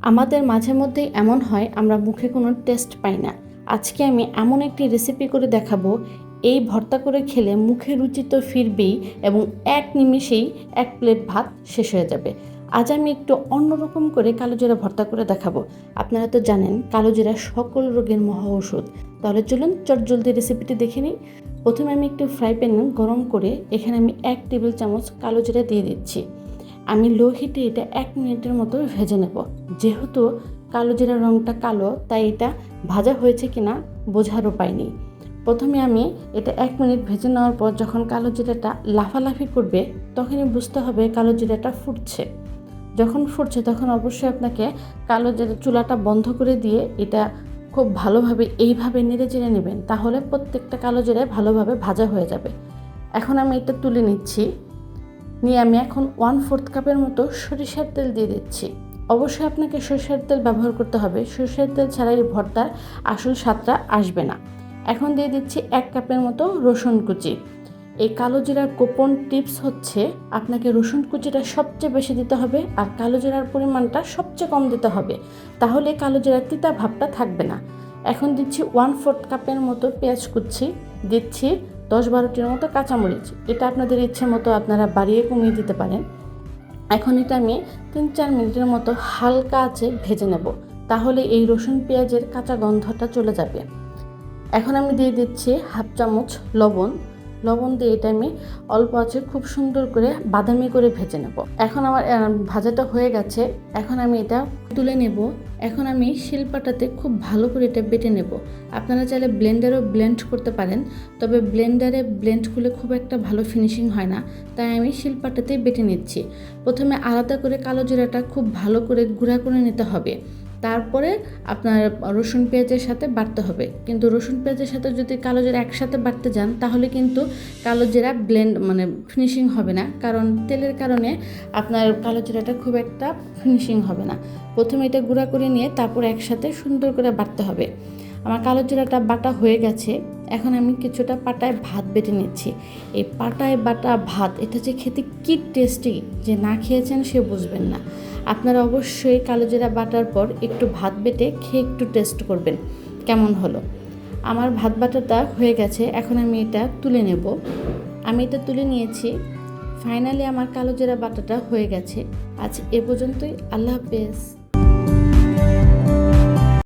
আমাদের মাঝে মধ্যেই এমন হয় আমরা মুখে কোনো টেস্ট পাই না। আজকে আমি এমন একটি রেসিপি করে দেখাবো, এই ভর্তা করে খেলে মুখে রুচি তো ফিরবেই এবং এক নিমেষেই 1 প্লেট ভাত শেষ হয়ে যাবে। আজ আমি একটু অন্যরকম করে কালোজিরা ভর্তা করে দেখাবো। আপনারা তো জানেন কালোজিরা সকল রোগের মহা ঔষধ। তাহলে চলুন চটজলদি রেসিপিটি দেখে নিই। প্রথমে আমি একটু ফ্রাই প্যান গরম করে এখানে আমি 1 টেবিল চামচ কালোজিরা দিয়ে দিচ্ছি। আমি লো হিটে এটা 1 মিনিটের মতো ভেজে নেব। যেহেতু কালো জিরার রঙটা কালো, তাই এটা ভাজা হয়েছে কিনা বোঝার উপায় নেই। প্রথমে আমি এটা 1 মিনিট ভেজে নেওয়ার পর যখন কালো জিরাটা লাফালাফি করবে তখনই বুঝতে হবে কালো জিরাটা ফুটছে। যখন ফুটছে তখন অবশ্যই আপনাকে কালো জিরা চুলাটা বন্ধ করে দিয়ে এটা খুব ভালোভাবে এইভাবে নেড়ে চেড়ে নেবেন, তাহলে প্রত্যেকটা কালো জিরায় ভালোভাবে ভাজা হয়ে যাবে। এখন আমি এটা তুলে নিচ্ছি। নিয়ে আমি এখন 1/4 কাপের মতো সরিষার তেল দিয়ে দিচ্ছি। অবশ্যই আপনাকে সরিষার তেল ব্যবহার করতে হবে, সরিষার তেল ছাড়া এই ভর্তার আসল স্বাদটা আসবে না। এখন দিয়ে দিচ্ছি 1 কাপের মতো রসুন কুচি। এই কালো জিরার গোপন টিপস হচ্ছে আপনাকে রসুন কুচিটা সবচেয়ে বেশি দিতে হবে আর কালো জিরার পরিমাণটা সবচেয়ে কম দিতে হবে, তাহলে কালো জিরার তিতা ভাবটা থাকবে না। এখন দিচ্ছি 1/4 কাপের মতো পেঁয়াজ কুচি, দিচ্ছি 10-12টির মতো কাঁচামরিচ। এটা আপনাদের ইচ্ছে মতো আপনারা বাড়িয়ে কমিয়ে দিতে পারেন। এখন এটা আমি 3-4 মিনিটের মতো হালকা আঁচে ভেজে নেব, তাহলে এই রসুন পেঁয়াজের কাঁচা গন্ধটা চলে যাবে। এখন আমি দিয়ে দিচ্ছি 1/2 চামচ লবণ দিয়ে এটা আমি অল্প আঁচে খুব সুন্দর করে বাদামি করে ভেজে নেব। এখন আমার ভাজাটা হয়ে গেছে, এখন আমি এটা তুলে নেব। এখন আমি শিলপাটাতে খুব ভালো করে এটা বেটে নেব। আপনারা চাইলে ব্লেন্ডারেও ব্লেন্ড করতে পারেন, তবে ব্লেন্ডারে ব্লেন্ড করলে খুব একটা ভালো ফিনিশিং হয় না, তাই আমি শিলপাটাতেই বেটে নিচ্ছি। প্রথমে আলাদা করে কালো জিরাটা খুব ভালো করে গুঁড়া করে নিতে হবে, তারপরে আপনার রসুন পেঁয়াজের সাথে বাটতে হবে। কিন্তু রসুন পেঁয়াজের সাথে যদি কালো জিরা একসাথে বাটতে যান তাহলে কিন্তু কালো জিরা ব্লেন্ড ফিনিশিং হবে না, কারণ তেলের কারণে আপনার কালো জিরাটা খুব একটা ফিনিশিং হবে না। প্রথমে এটা গুঁড়া করে নিয়ে তারপর একসাথে সুন্দর করে বাটতে হবে। আমার কালো জিরাটা বাটা হয়ে গেছে। এখন আমি কিছুটা পাটায় ভাত বেটে নিচ্ছি। এই পাটায় বাটা ভাত এটা যে খেতে কি টেস্টি, যে না খেয়েছেন সে বুঝবেন না। আপনারা অবশ্যই কালো জিরা বাটার পর একটু ভাত বেটে খেয়ে একটু টেস্ট করবেন কেমন হলো। আমার ভাত বাটাটা হয়ে গেছে, এখন আমি এটা তুলে নেব। আমি এটা তুলে নিয়েছি। ফাইনালি আমার কালো জিরা বাটাটা হয়ে গেছে। আজ এ পর্যন্তই। আল্লাহ হাফেজ।